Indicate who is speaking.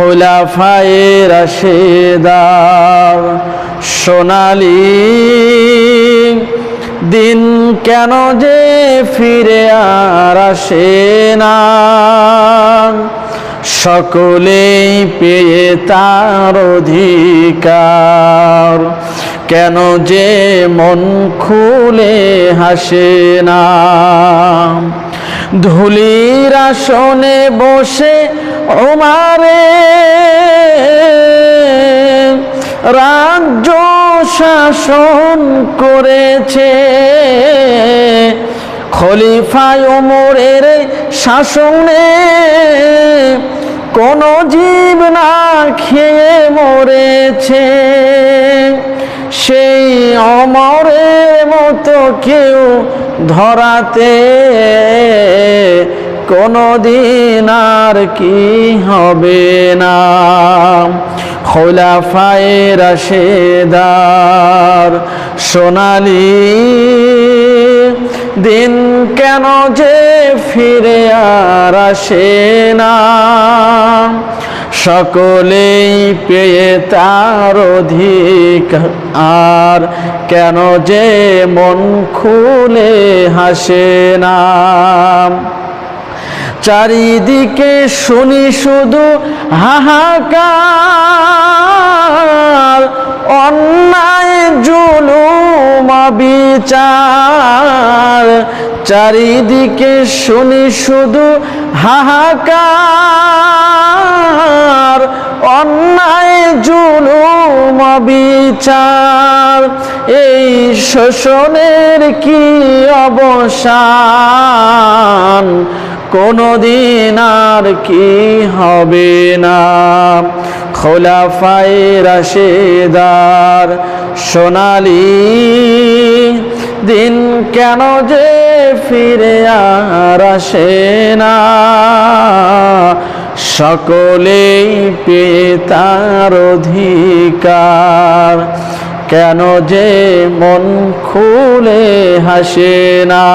Speaker 1: খোলাফায়ে রাশেদার সোনালী দিন কেন যে ফিরে আর আসে না, সকলেই পেয়ে তার অধিকার, কেন যে মন খুলে হাসে না। ধুলির আসনে বসে ওমারে রাজ্য শাসন করেছে, খলিফা ওমরের শাসনে কোন জীব না খেয়ে মরেছে। সেই ওমরের মতো কেউ ধরাতে কোনদিন আর কি হবে না। খোলাফায়ে রাশেদার সোনালী দিন কেন যে ফিরে আর আসে না, সকলেই পেয়ে তার অধিকার, কেন যে মন খুলে হাসে না। চারিদিকে শুনি শুধু হাহাকার, অন্যায় জুলুম বিচার। চারিদিকে শুনি শুধু হাহাকার, অন্যায় জুলুম বিচার। এই শোষণের কি অবসান, কোনদিন আর কি হবে না। খোলাফায়ে রাশেদার সোনালী দিন কেন যে ফিরে আর আসে না, সকলেই পেয়ে তার অধিকার, কেন যে মন খুলে হাসে না।